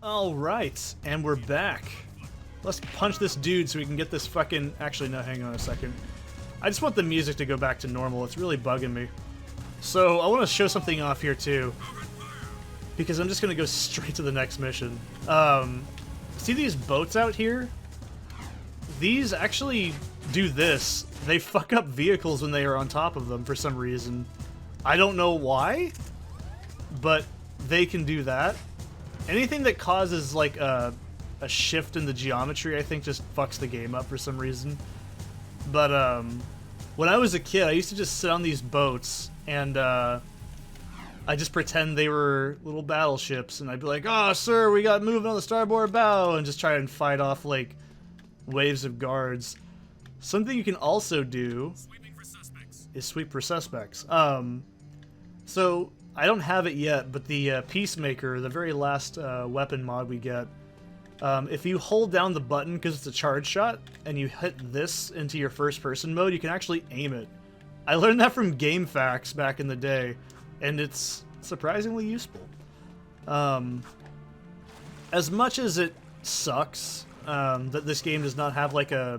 Alright, and we're back. Let's punch this dude so we can get this fucking... Actually, no, hang on a second. I just want the music to go back to normal. It's really bugging me. So, I want to show something off here, too. Because I'm just going to go straight to the next mission. See these boats out here? These actually do this. They fuck up vehicles when they are on top of them for some reason. I don't know why, but they can do that. Anything that causes, like, a shift in the geometry, I think, just fucks the game up for some reason. But, when I was a kid, I used to just sit on these boats, and, I just pretend they were little battleships, and I'd be like, "Oh, sir, we got moving on the starboard bow," and just try and fight off, like, waves of guards. Something you can also do is sweep for suspects. So, I don't have it yet, but the Peacemaker, the very last weapon mod we get, if you hold down the button because it's a charge shot, and you hit this into your first-person mode, you can actually aim it. I learned that from GameFAQs back in the day, and it's surprisingly useful. As much as it sucks that this game does not have like a,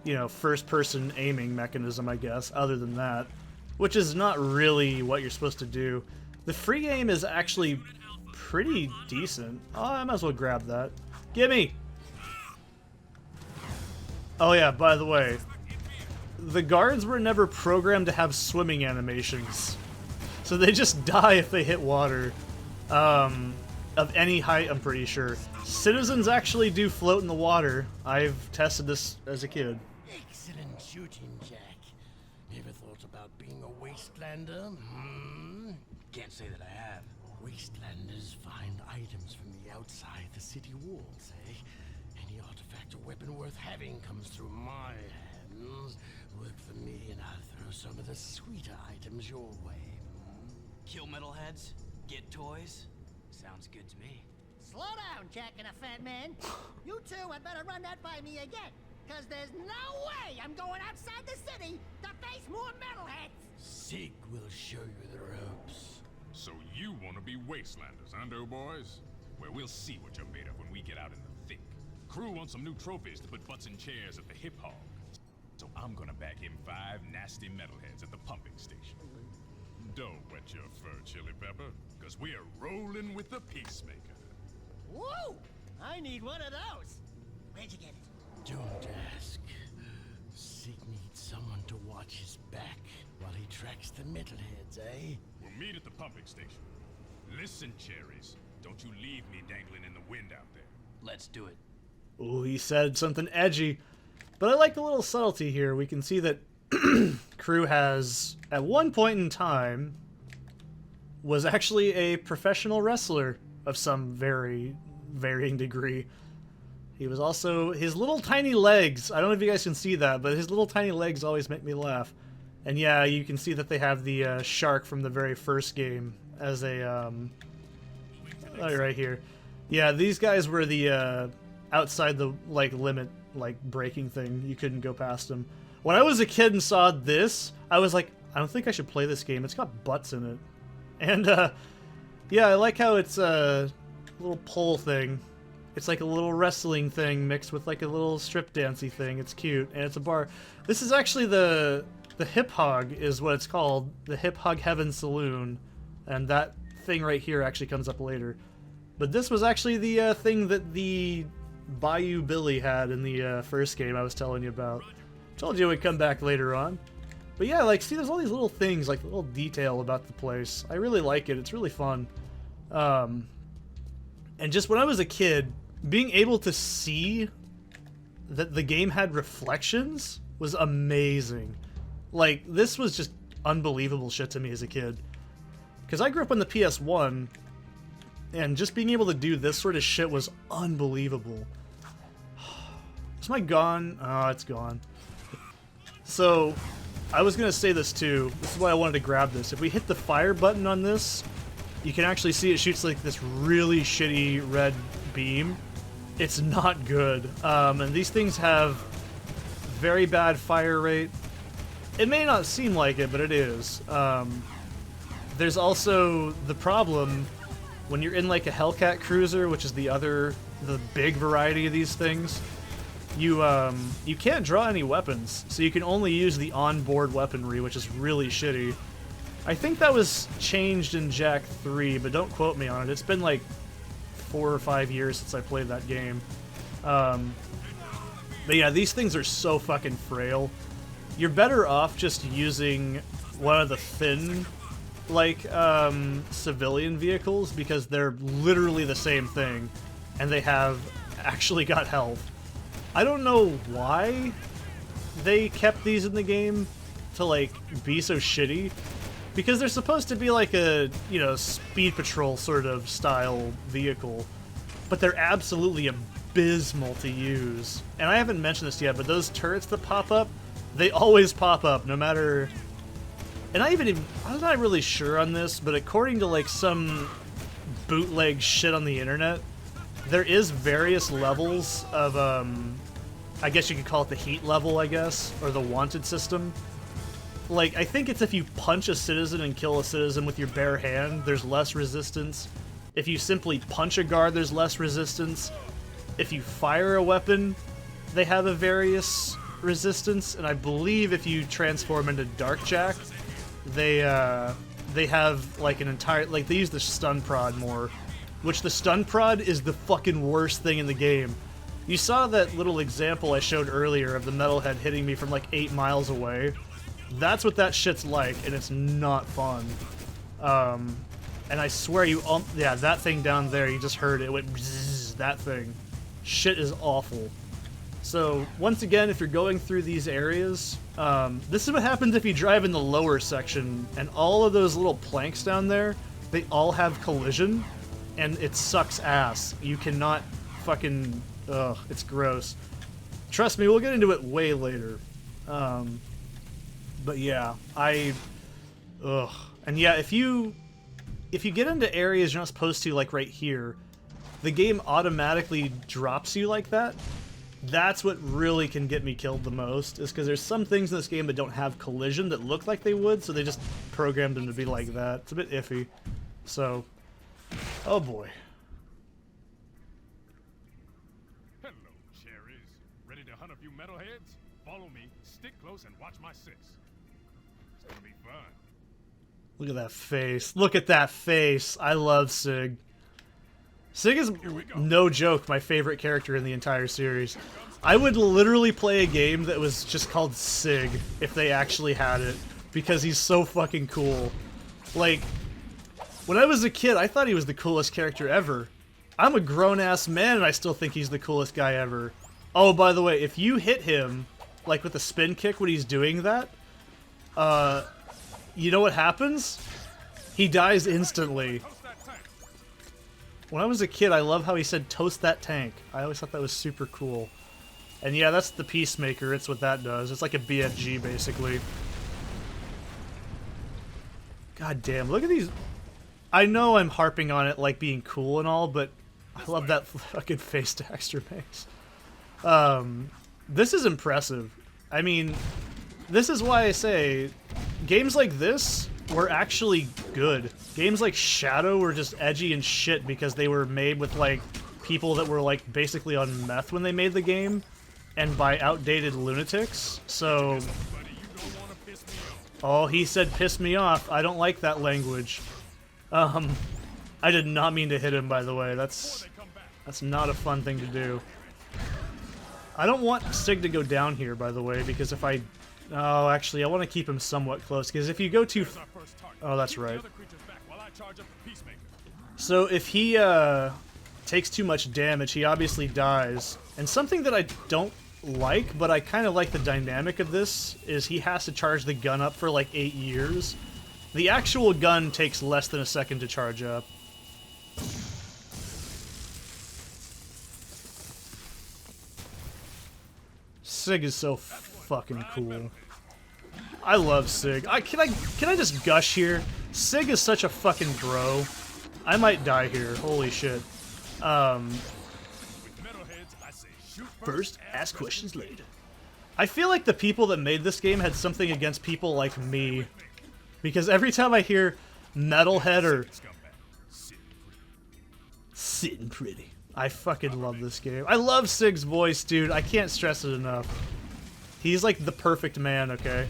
you know, first-person aiming mechanism, I guess, other than that, which is not really what you're supposed to do. The free game is actually pretty decent. Oh, I might as well grab that. Gimme! Oh yeah, by the way, the guards were never programmed to have swimming animations. So they just die if they hit water. Of any height, I'm pretty sure. Citizens actually do float in the water. I've tested this as a kid. Excellent shooting, Jack. Ever thought about being a wastelander? Can't say that I have. Wastelanders find items from the outside the city walls, eh? Any artifact or weapon worth having comes through my hands. Work for me and I'll throw some of the sweeter items your way. Kill metalheads? Get toys? Sounds good to me. Slow down, Jack and a fat man. You two had better run that by me again, because there's no way I'm going outside the city to face more metalheads. Sig will show you the ropes. So you want to be wastelanders, huh, doughboys? Well, we'll see what you're made of when we get out in the thick. Crew wants some new trophies to put butts in chairs at the hip hog. So I'm gonna bag him 5 nasty metalheads at the pumping station. Don't wet your fur, Chili Pepper, because we're rolling with the Peacemaker. Woo! I need one of those. Where'd you get it? Don't ask. Sig needs someone to watch his back while he tracks the metalheads, eh? We'll meet at the pumping station. Listen, Cherries, don't you leave me dangling in the wind out there. Let's do it. Ooh, he said something edgy. But I like the little subtlety here. We can see that Crew has, at one point in time, was actually a professional wrestler of some very varying degree. He was also, his little tiny legs, I don't know if you guys can see that, but his little tiny legs always make me laugh. And yeah, you can see that they have the shark from the very first game as a, oh, right here. Yeah, these guys were the, outside the, like, limit, like, breaking thing. You couldn't go past them. When I was a kid and saw this, I was like, I don't think I should play this game. It's got butts in it. And, yeah, I like how it's a little pole thing. It's like a little wrestling thing mixed with, like, a little strip dancey thing. It's cute, and it's a bar. This is actually the Hip Hog is what it's called. The Hip Hog Heaven Saloon. And that thing right here actually comes up later. But this was actually the thing that the Bayou Billy had in the first game I was telling you about. Told you it would come back later on. But yeah, like, see, there's all these little things, like, little detail about the place. I really like it. It's really fun. And just when I was a kid, being able to see that the game had reflections was amazing. Like, this was just unbelievable shit to me as a kid. Because I grew up on the PS1, and just being able to do this sort of shit was unbelievable. Is my gone? Oh, it's gone. So, I was gonna say this too. This is why I wanted to grab this. If we hit the fire button on this, you can actually see it shoots like this really shitty red beam. It's not good. And these things have very bad fire rate. It may not seem like it, but it is. There's also the problem when you're in like a Hellcat cruiser, which is the big variety of these things, you can't draw any weapons, so you can only use the onboard weaponry, which is really shitty. I think that was changed in Jak 3, but don't quote me on it. It's been like 4 or 5 years since I played that game. But yeah, these things are so fucking frail. You're better off just using one of the thin, like, civilian vehicles, because they're literally the same thing, and they have actually got health. I don't know why they kept these in the game to, like, be so shitty, because they're supposed to be like a, you know, speed patrol sort of style vehicle, but they're absolutely abysmal to use. And I haven't mentioned this yet, but those turrets that pop up, they always pop up, no matter... And I'm not really sure on this, but according to, like, some bootleg shit on the internet, there is various levels of, I guess you could call it the heat level, I guess, or the wanted system. Like, I think it's if you punch a citizen and kill a citizen with your bare hand, there's less resistance. If you simply punch a guard, there's less resistance. If you fire a weapon, they have a various resistance. And I believe if you transform into Darkjack, they have, like, an entire... Like, they use the stun prod more, which the stun prod is the fucking worst thing in the game. You saw that little example I showed earlier of the metalhead hitting me from, like, 8 miles away. That's what that shit's like, and it's not fun. And I swear yeah, that thing down there, you just heard it, it went bzzz, that thing. Shit is awful. So, once again, if you're going through these areas, this is what happens if you drive in the lower section, and all of those little planks down there, they all have collision, and it sucks ass. You cannot fucking... Ugh, it's gross. Trust me, we'll get into it way later. But yeah, ugh. And yeah, if you get into areas you're not supposed to, like right here, the game automatically drops you like that. That's what really can get me killed the most, is because there's some things in this game that don't have collision that look like they would, so they just programmed them to be like that. It's a bit iffy. So, oh boy. Hello, cherries. Ready to hunt a few metalheads? Follow me, stick close, and watch my six. It's gonna be fun. Look at that face. Look at that face. I love Sig. Sig is, no joke, my favorite character in the entire series. I would literally play a game that was just called Sig if they actually had it, because he's so fucking cool. Like, when I was a kid, I thought he was the coolest character ever. I'm a grown-ass man and I still think he's the coolest guy ever. Oh, by the way, if you hit him, like with a spin kick when he's doing that, you know what happens? He dies instantly. When I was a kid, I love how he said, "Toast that tank." I always thought that was super cool. And yeah, that's the Peacemaker. It's what that does. It's like a BFG, basically. God damn, look at these. I know I'm harping on it like being cool and all, but I love that fucking face Daxter makes. This is impressive. I mean, this is why I say games like this were actually good. Games like Shadow were just edgy and shit because they were made with, like, people that were, like, basically on meth when they made the game, and by outdated lunatics, so... Oh, he said piss me off. I don't like that language. I did not mean to hit him, by the way. That's not a fun thing to do. I don't want Sig to go down here, by the way, because if I... Oh, actually, I want to keep him somewhat close, because if you go too... Oh, that's right. So if he takes too much damage, he obviously dies. And something that I don't like, but I kind of like the dynamic of this, is he has to charge the gun up for like 8 years. The actual gun takes less than a second to charge up. Sig is so fucking cool. I love Sig. Can I just gush here? Sig is such a fucking bro. I might die here. Holy shit. First, ask questions later. I feel like the people that made this game had something against people like me. Because every time I hear Metalhead or... Sitting pretty. I fucking love this game. I love Sig's voice, dude. I can't stress it enough. He's like the perfect man, okay?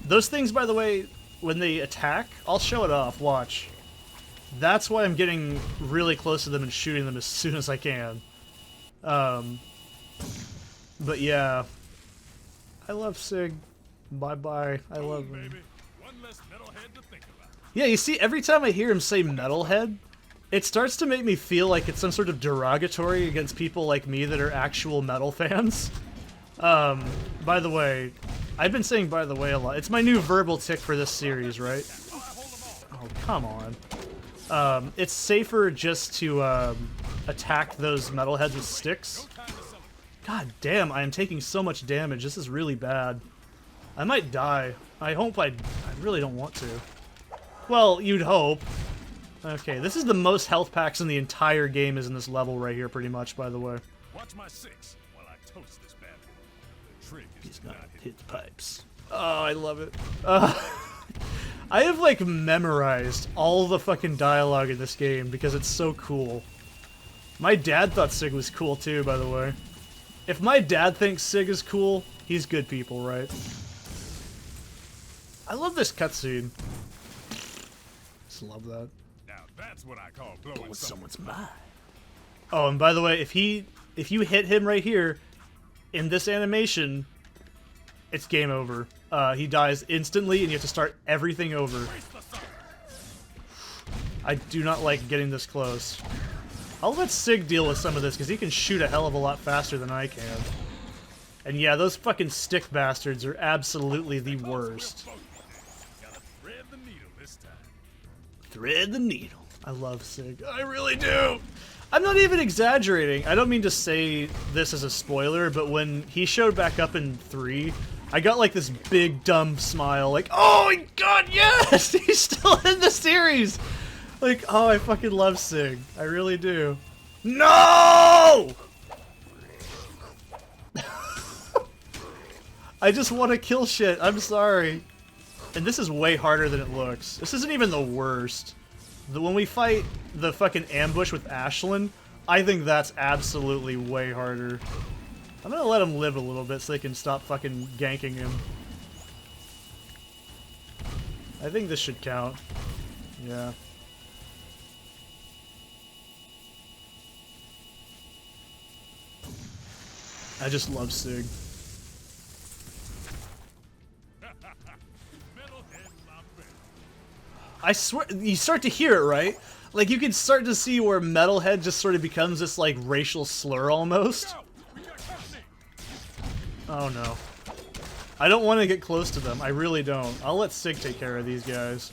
Those things, by the way, when they attack, I'll show it off, watch. That's why I'm getting really close to them and shooting them as soon as I can. But yeah. I love Sig. Bye-bye. I love him. Baby. One less metalhead to think about. Yeah, you see, every time I hear him say metalhead, it starts to make me feel like it's some sort of derogatory against people like me that are actual metal fans. By the way, I've been saying by the way a lot. It's my new verbal tick for this series, right? Oh, come on. It's safer just to attack those metalheads with sticks. God damn, I am taking so much damage. This is really bad. I might die. I really don't want to. Well, you'd hope. Okay, this is the most health packs in the entire game is in this level right here, pretty much, by the way. Watch my 6 while I toast this bad boy. The trick is He's to gonna not hit the pipes. Oh, I love it. I have, like, memorized all the fucking dialogue in this game because it's so cool. My dad thought Sig was cool, too, by the way. If my dad thinks Sig is cool, he's good people, right? I love this cutscene. Just love that. Now that's what I call blowing someone's mind. Oh, and by the way, if you hit him right here, in this animation, it's game over. He dies instantly, and you have to start everything over. I do not like getting this close. I'll let Sig deal with some of this, because he can shoot a hell of a lot faster than I can. And yeah, those fucking stick bastards are absolutely the worst. Gotta thread the needle this time. Thread the needle. I love Sig. I really do! I'm not even exaggerating. I don't mean to say this as a spoiler, but when he showed back up in 3, I got like this big dumb smile, like, oh my god, yes! He's still in the series! Like, oh, I fucking love Sig. I really do. No! I just want to kill shit. I'm sorry. And this is way harder than it looks. This isn't even the worst. When we fight the fucking ambush with Ashlyn, I think that's absolutely way harder. I'm gonna let him live a little bit so they can stop fucking ganking him. I think this should count. Yeah. I just love Sig. I swear, you start to hear it, right? Like, you can start to see where metalhead just sort of becomes this, like, racial slur almost. Oh no. I don't want to get close to them. I really don't. I'll let Sig take care of these guys.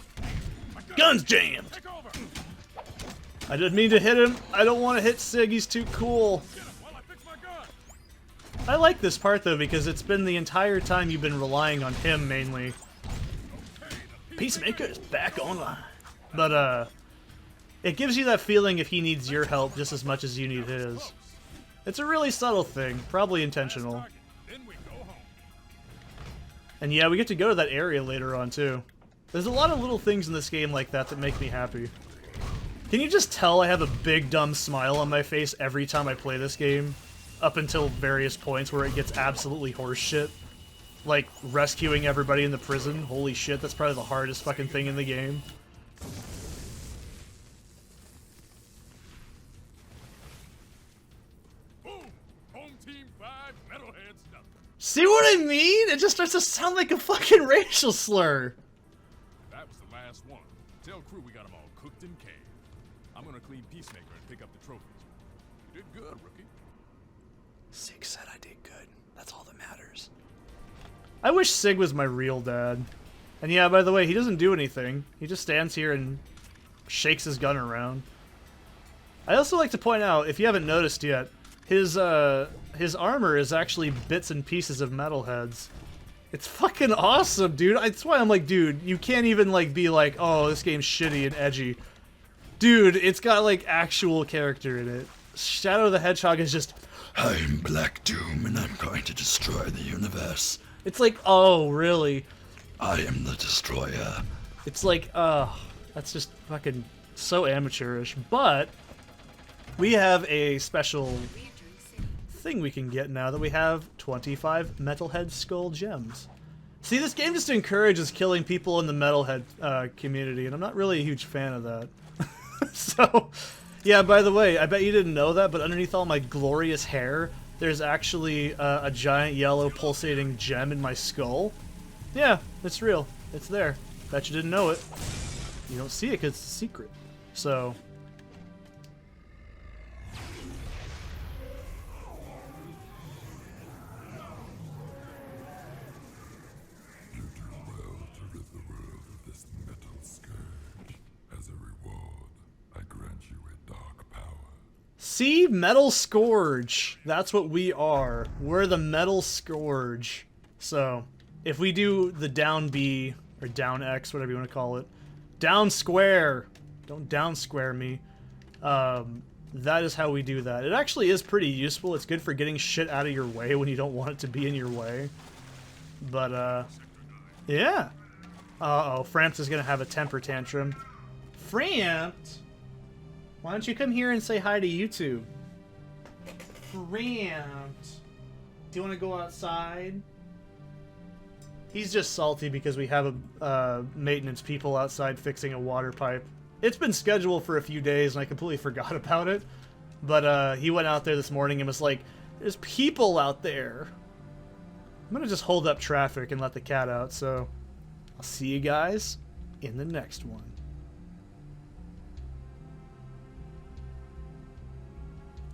Guns jammed! I didn't mean to hit him. I don't want to hit Sig. He's too cool. I like this part, though, because it's been the entire time you've been relying on him, mainly. Peacemaker is back online. But, it gives you that feeling if he needs your help just as much as you need his. It's a really subtle thing, probably intentional. And yeah, we get to go to that area later on, too. There's a lot of little things in this game like that that make me happy. Can you just tell I have a big dumb smile on my face every time I play this game? Up until various points where it gets absolutely horseshit. Like, rescuing everybody in the prison. Holy shit, that's probably the hardest fucking thing in the game. Boom! Home team 5, metalheads nothing. See what I mean? It just starts to sound like a fucking racial slur. That was the last one. Tell crew we got them all cooked and canned. I'm gonna clean Peacemaker and pick up the trophies. You did good, rookie. Sig said I did good. That's all that matters. I wish Sig was my real dad. And yeah, by the way, he doesn't do anything. He just stands here and shakes his gun around. I also like to point out, if you haven't noticed yet, his armor is actually bits and pieces of metalheads. It's fucking awesome, dude. That's why I'm like, dude, you can't even like be like, oh, this game's shitty and edgy. Dude, it's got like actual character in it. Shadow the Hedgehog is just, I'm Black Doom and I'm going to destroy the universe. It's like, oh, really? I am the destroyer. It's like, that's just fucking so amateurish. But we have a special thing we can get now that we have 25 Metalhead Skull Gems. See, this game just encourages killing people in the Metalhead community, and I'm not really a huge fan of that. So, yeah, by the way, I bet you didn't know that, but underneath all my glorious hair, there's actually a giant yellow pulsating gem in my skull. Yeah, it's real. It's there. Bet you didn't know it. You don't see it because it's a secret. So... See? Metal Scourge. That's what we are. We're the Metal Scourge. So, if we do the down B, or down X, whatever you want to call it, down square. Don't down square me. That is how we do that. It actually is pretty useful. It's good for getting shit out of your way when you don't want it to be in your way. But, yeah. Uh-oh, Frampt is going to have a temper tantrum. Frampt? Why don't you come here and say hi to YouTube? Frampt. Do you want to go outside? He's just salty because we have maintenance people outside fixing a water pipe. It's been scheduled for a few days and I completely forgot about it. But he went out there this morning and was like, there's people out there. I'm going to just hold up traffic and let the cat out, so I'll see you guys in the next one.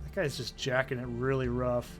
That guy's just jacking it really rough.